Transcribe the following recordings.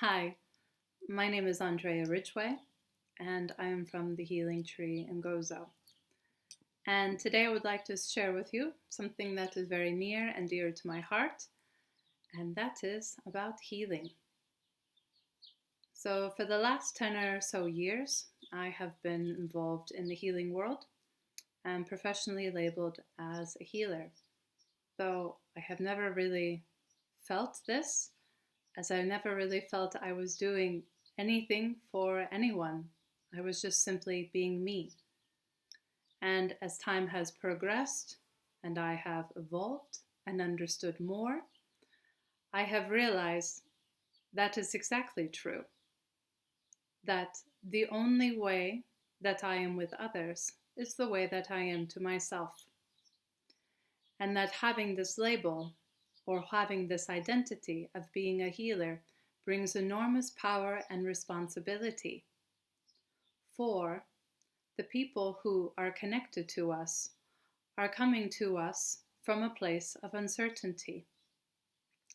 Hi, my name is Andrea Ridgway, and I am from the Healing Tree in Gozo. And today I would like to share with you something that is very near and dear to my heart, and that is about healing. So, for the last 10 or so years, I have been involved in the healing world and professionally labeled as a healer, though I have never really felt this, as I never really felt I was doing anything for anyone. I was just simply being me. And as time has progressed and I have evolved and understood more, I have realized that is exactly true. That the only way that I am with others is the way that I am to myself. And that having this label or having this identity of being a healer brings enormous power and responsibility. For the people who are connected to us are coming to us from a place of uncertainty.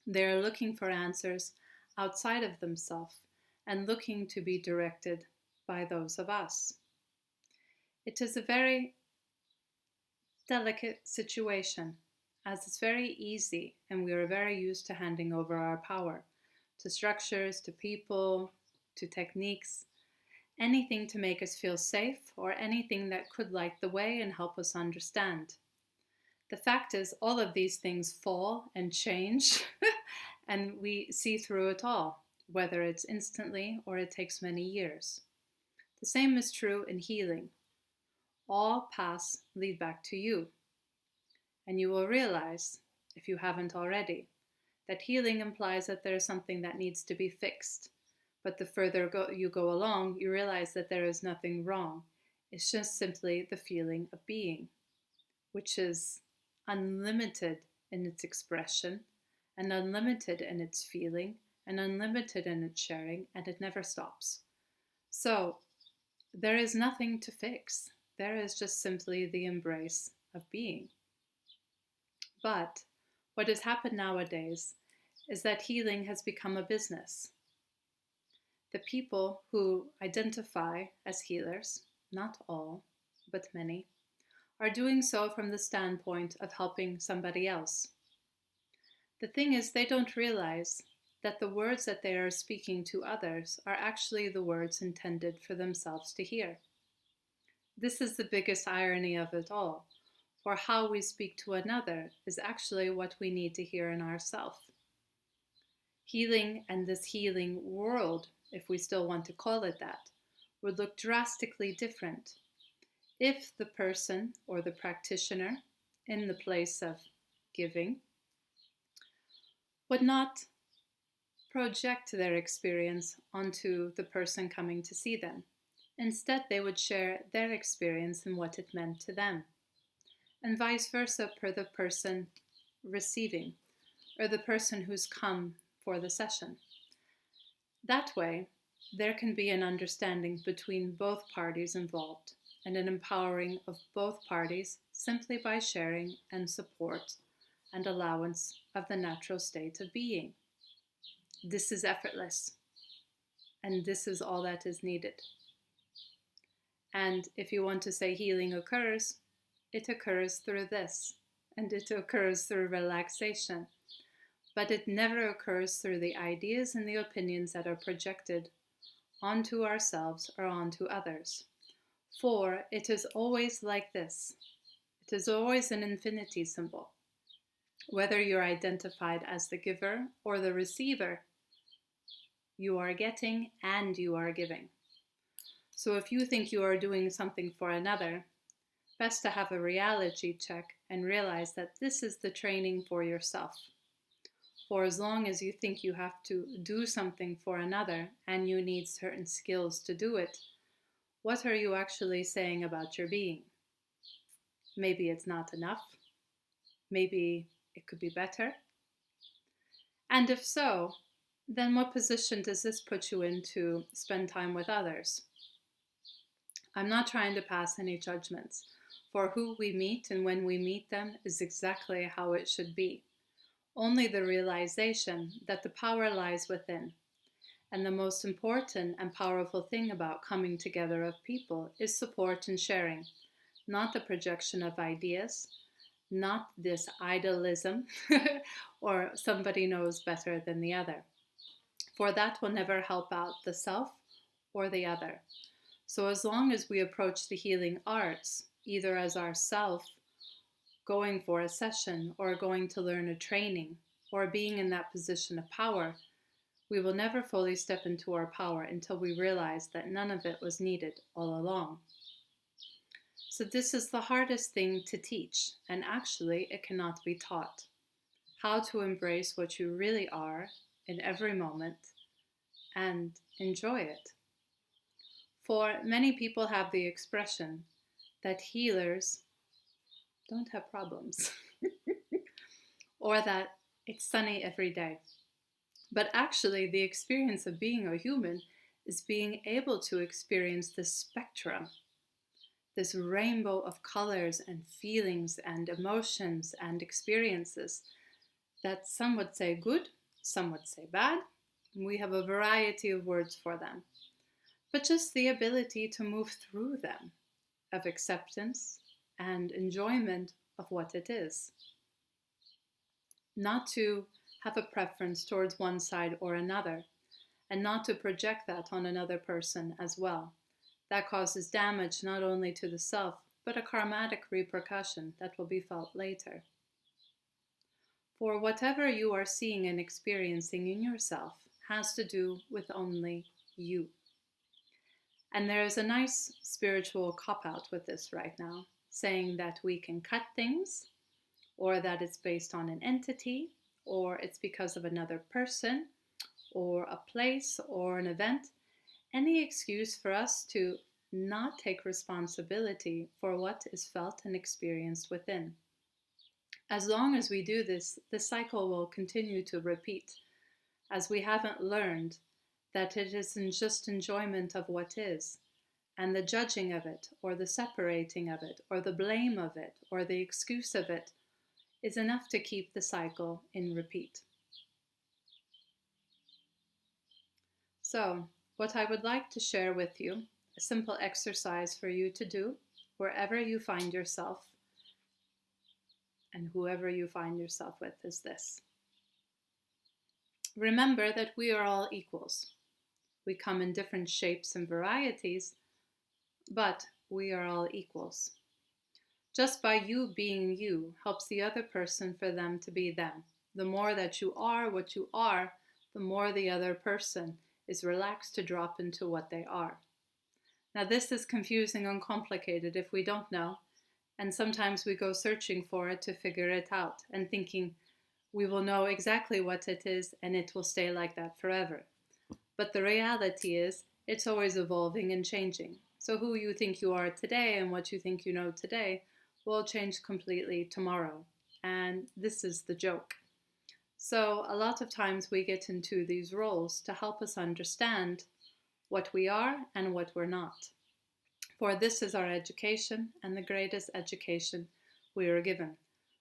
They are looking for answers outside of themselves and looking to be directed by those of us. It is a very delicate situation, as it's very easy and we are very used to handing over our power to structures, to people, to techniques, anything to make us feel safe or anything that could light the way and help us understand. The fact is, all of these things fall and change, and we see through it all, whether it's instantly or it takes many years. The same is true in healing. All paths lead back to you. And you will realize, if you haven't already, that healing implies that there is something that needs to be fixed. But the further you go along, you realize that there is nothing wrong. It's just simply the feeling of being, which is unlimited in its expression, and unlimited in its feeling, and unlimited in its sharing, and it never stops. So there is nothing to fix. There is just simply the embrace of being. But what has happened nowadays is that healing has become a business. The people who identify as healers, not all, but many, are doing so from the standpoint of helping somebody else. The thing is, they don't realize that the words that they are speaking to others are actually the words intended for themselves to hear. This is the biggest irony of it all, for how we speak to another is actually what we need to hear in ourselves. Healing and this healing world, if we still want to call it that, would look drastically different if the person or the practitioner in the place of giving would not project their experience onto the person coming to see them. Instead, they would share their experience and what it meant to them, and vice versa per the person receiving or the person who's come for the session. That way, there can be an understanding between both parties involved and an empowering of both parties simply by sharing and support and allowance of the natural state of being. This is effortless, and this is all that is needed. And if you want to say healing occurs, it occurs through this, and it occurs through relaxation. But it never occurs through the ideas and the opinions that are projected onto ourselves or onto others. For it is always like this. It is always an infinity symbol. Whether you're identified as the giver or the receiver, you are getting and you are giving. So if you think you are doing something for another, best to have a reality check and realize that this is the training for yourself. For as long as you think you have to do something for another and you need certain skills to do it, what are you actually saying about your being? Maybe it's not enough. Maybe it could be better. And if so, then what position does this put you in to spend time with others? I'm not trying to pass any judgments, for who we meet and when we meet them is exactly how it should be. Only the realization that the power lies within, And the most important and powerful thing about coming together of people is support and sharing, not the projection of ideas, not this idealism or somebody knows better than the other. For that will never help out the self or the other. So as long as we approach the healing arts, either as ourself going for a session or going to learn a training or being in that position of power, we will never fully step into our power until we realize that none of it was needed all along. So this is the hardest thing to teach, and actually it cannot be taught. How to embrace what you really are in every moment and enjoy it. For many people have the expression that healers don't have problems or that it's sunny every day. But actually, the experience of being a human is being able to experience this spectrum, this rainbow of colors and feelings and emotions and experiences that some would say good, some would say bad. We have a variety of words for them. But just the ability to move through them, of acceptance and enjoyment of what it is. Not to have a preference towards one side or another, and not to project that on another person as well. That causes damage not only to the self, but a karmatic repercussion that will be felt later. For whatever you are seeing and experiencing in yourself has to do with only you. And there is a nice spiritual cop-out with this right now, saying that we can cut things, or that it's based on an entity, or it's because of another person, or a place, or an event. Any excuse for us to not take responsibility for what is felt and experienced within. As long as we do this, the cycle will continue to repeat, as we haven't learned that it isn't just enjoyment of what is, and the judging of it, or the separating of it, or the blame of it, or the excuse of it, is enough to keep the cycle in repeat. So, what I would like to share with you, a simple exercise for you to do wherever you find yourself and whoever you find yourself with, is this. Remember that we are all equals. We come in different shapes and varieties, but we are all equals. Just by you being you helps the other person for them to be them. The more that you are what you are, the more the other person is relaxed to drop into what they are. Now this is confusing and complicated if we don't know, and sometimes we go searching for it to figure it out and thinking we will know exactly what it is and it will stay like that forever. But the reality is it's always evolving and changing. So who you think you are today and what you think you know today will change completely tomorrow. And this is the joke. So a lot of times we get into these roles to help us understand what we are and what we're not. For this is our education and the greatest education we are given.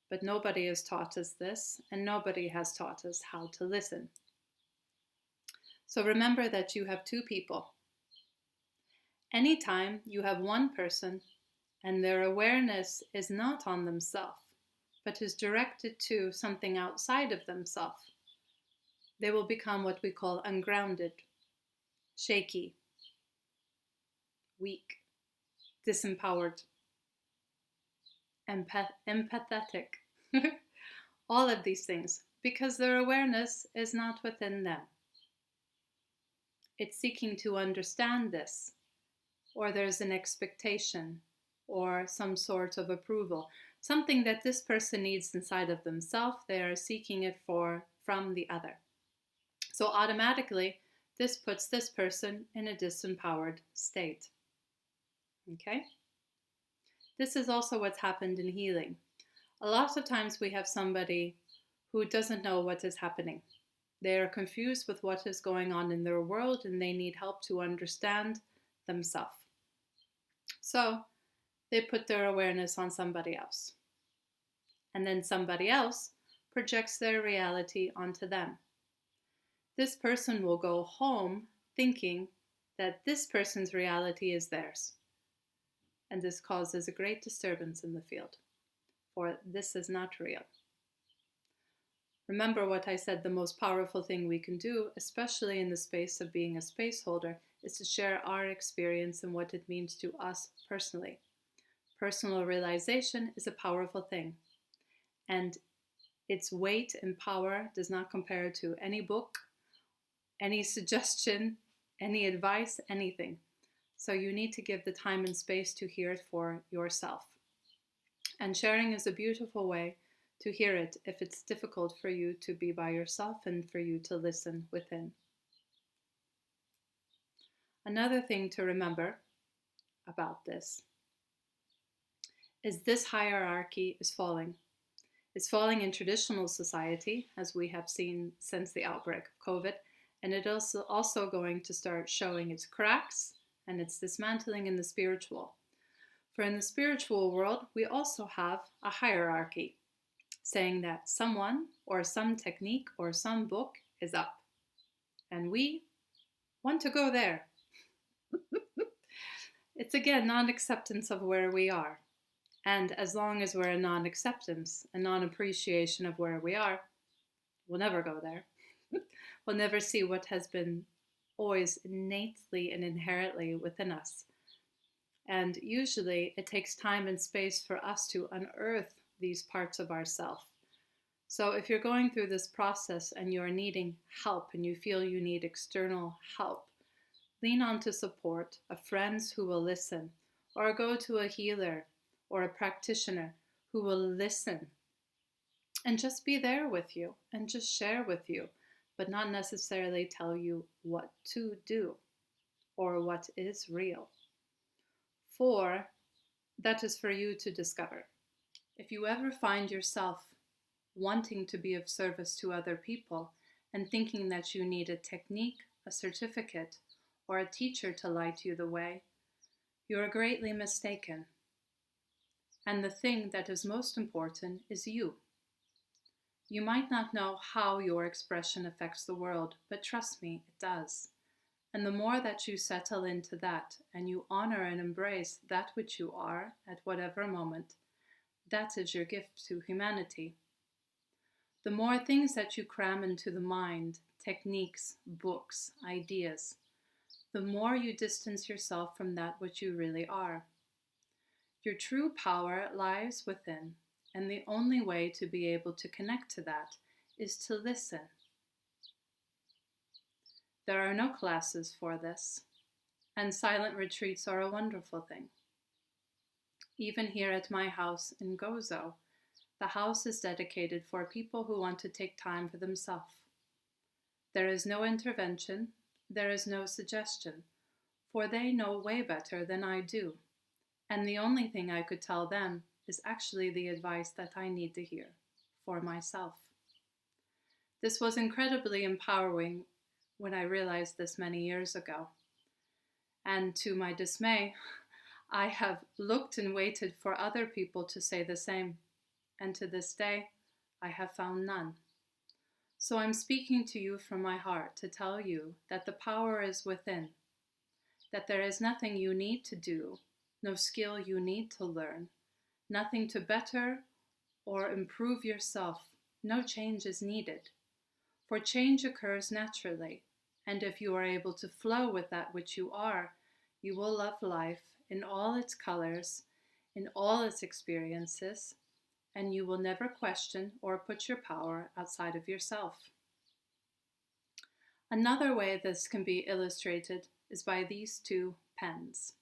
But nobody has taught us this, and nobody has taught us how to listen. So remember that you have two people. Anytime you have one person and their awareness is not on themselves, but is directed to something outside of themselves, they will become what we call ungrounded, shaky, weak, disempowered, empathetic, all of these things, because their awareness is not within them. It's seeking to understand this, or there's an expectation, or some sort of approval, something that this person needs inside of themselves. They are seeking it from the other. So automatically, this puts this person in a disempowered state. Okay? This is also what's happened in healing. A lot of times we have somebody who doesn't know what is happening. They are confused with what is going on in their world and they need help to understand themselves. So they put their awareness on somebody else. And then somebody else projects their reality onto them. this person will go home thinking that this person's reality is theirs. And this causes a great disturbance in the field, for this is not real. Remember what I said, the most powerful thing we can do, especially in the space of being a space holder, is to share our experience and what it means to us personally. Personal realization is a powerful thing, and its weight and power does not compare to any book, any suggestion, any advice, anything. So you need to give the time and space to hear it for yourself. And sharing is a beautiful way to hear it if it's difficult for you to be by yourself and for you to listen within. Another thing to remember about this is this hierarchy is falling. It's falling in traditional society, as we have seen since the outbreak of COVID, and it is also going to start showing its cracks and its dismantling in the spiritual. For in the spiritual world, we also have a hierarchy, saying that someone or some technique or some book is up, and we want to go there. It's again non-acceptance of where we are. And as long as we're in non-acceptance and non-appreciation of where we are, we'll never go there. We'll never see what has been always innately and inherently within us. And usually it takes time and space for us to unearth these parts of ourselves. So if you're going through this process and you're needing help and you feel you need external help, lean on to support of friends who will listen, or go to a healer or a practitioner who will listen and just be there with you and just share with you, but not necessarily tell you what to do or what is real. For that is for you to discover. If you ever find yourself wanting to be of service to other people and thinking that you need a technique, a certificate, or a teacher to light you the way, you are greatly mistaken. And the thing that is most important is you. You might not know how your expression affects the world, but trust me, it does. And the more that you settle into that and you honor and embrace that which you are at whatever moment, that is your gift to humanity. The more things that you cram into the mind, techniques, books, ideas, the more you distance yourself from that which you really are. Your true power lies within, and the only way to be able to connect to that is to listen. There are no classes for this, and silent retreats are a wonderful thing. Even here at my house in Gozo, the house is dedicated for people who want to take time for themselves. There is no intervention, there is no suggestion, for they know way better than I do. And the only thing I could tell them is actually the advice that I need to hear for myself. This was incredibly empowering when I realized this many years ago. And to my dismay, I have looked and waited for other people to say the same. And to this day, I have found none. So I'm speaking to you from my heart to tell you that the power is within, that there is nothing you need to do, no skill you need to learn, nothing to better or improve yourself, no change is needed. For change occurs naturally, and if you are able to flow with that which you are, you will love life in all its colors, in all its experiences, and you will never question or put your power outside of yourself. Another way this can be illustrated is by these two pens.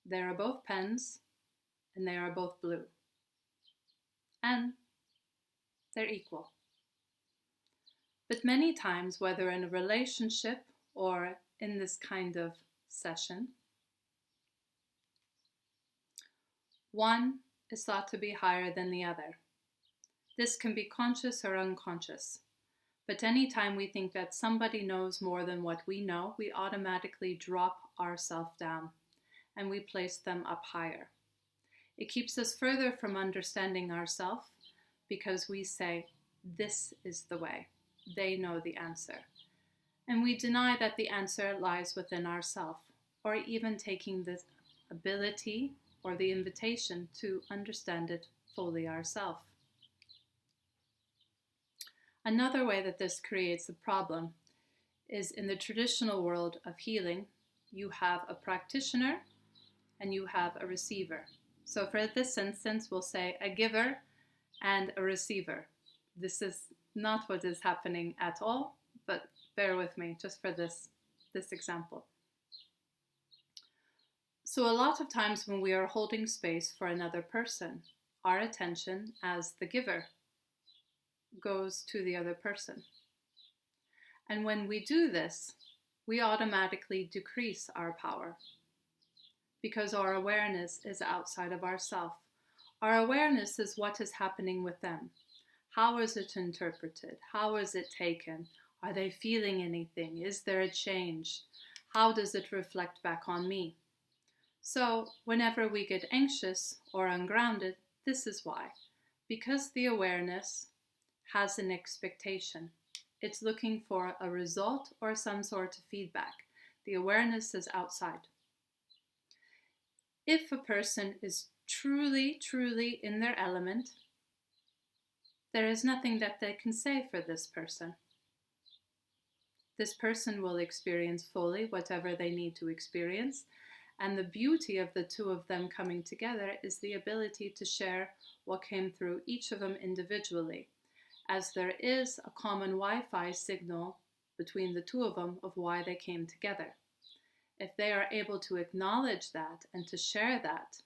They are both pens, and they are both blue. And they're equal. But many times, whether in a relationship or in this kind of session, one is thought to be higher than the other. This can be conscious or unconscious. But anytime we think that somebody knows more than what we know, we automatically drop ourselves down and we place them up higher. It keeps us further from understanding ourselves because we say, this is the way. they know the answer. And we deny that the answer lies within ourselves, or even taking the ability or the invitation to understand it fully ourselves. Another way that this creates a problem is in the traditional world of healing, you have a practitioner and you have a receiver. So for this instance, we'll say a giver and a receiver. This is not what is happening at all, but bear with me just for this example. So a lot of times when we are holding space for another person, our attention as the giver goes to the other person. And when we do this, we automatically decrease our power because our awareness is outside of ourself. Our awareness is what is happening with them. How is it interpreted? How is it taken? Are they feeling anything? Is there a change? How does it reflect back on me? So whenever we get anxious or ungrounded, this is why. Because the awareness has an expectation. It's looking for a result or some sort of feedback. The awareness is outside. If a person is truly, truly in their element, there is nothing that they can say for this person. This person will experience fully whatever they need to experience. And the beauty of the two of them coming together is the ability to share what came through each of them individually, as there is a common Wi-Fi signal between the two of them of why they came together. If they are able to acknowledge that and to share that,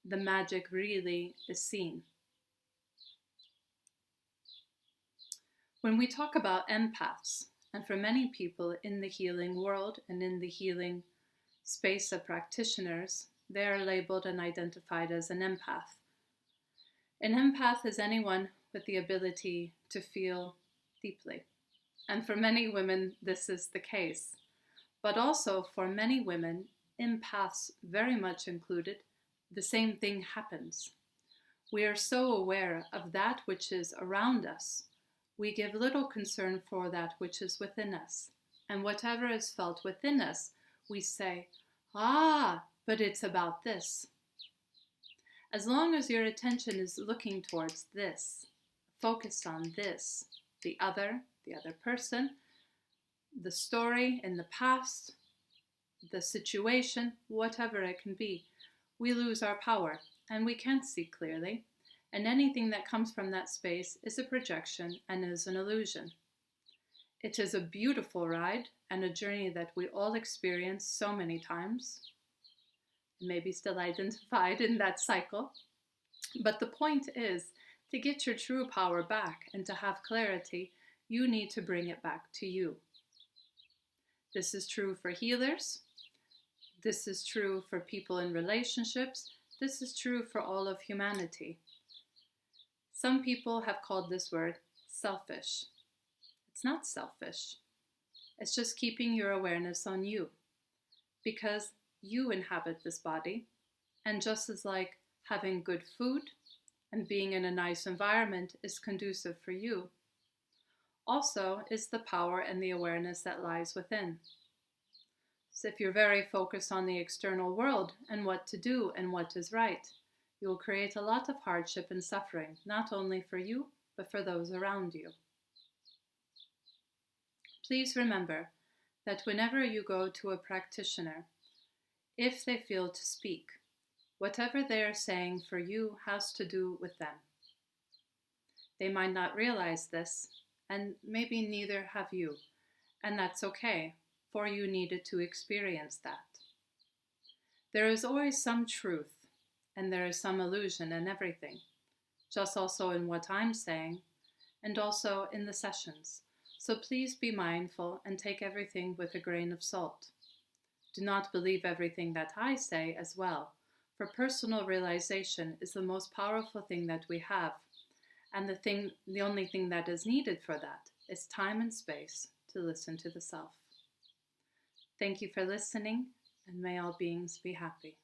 the magic really is seen. When we talk about empaths, and for many people in the healing world and in the healing space of practitioners, they are labeled and identified as an empath. An empath is anyone with the ability to feel deeply. And for many women, this is the case. But also for many women, empaths very much included, the same thing happens. We are so aware of that which is around us. We give little concern for that which is within us. And whatever is felt within us, we say, but it's about this. As long as your attention is looking towards this, focused on this, the other person, the story in the past, the situation, whatever it can be, we lose our power and we can't see clearly. And anything that comes from that space is a projection and is an illusion. It is a beautiful ride and a journey that we all experience so many times, maybe still identified in that cycle. But the point is, to get your true power back and to have clarity, you need to bring it back to you. This is true for healers. This is true for people in relationships. This is true for all of humanity. Some people have called this word selfish. It's not selfish. It's just keeping your awareness on you, because you inhabit this body, and just as like having good food and being in a nice environment is conducive for you, also is the power and the awareness that lies within. So if you're very focused on the external world and what to do and what is right, you will create a lot of hardship and suffering, not only for you, but for those around you. Please remember that whenever you go to a practitioner, if they feel to speak, whatever they are saying for you has to do with them. They might not realize this, and maybe neither have you, and that's okay, for you needed to experience that. There is always some truth, and there is some illusion in everything, just also in what I'm saying, and also in the sessions. So please be mindful and take everything with a grain of salt. Do not believe everything that I say as well, for personal realization is the most powerful thing that we have, and the only thing that is needed for that is time and space to listen to the self. Thank you for listening, and may all beings be happy.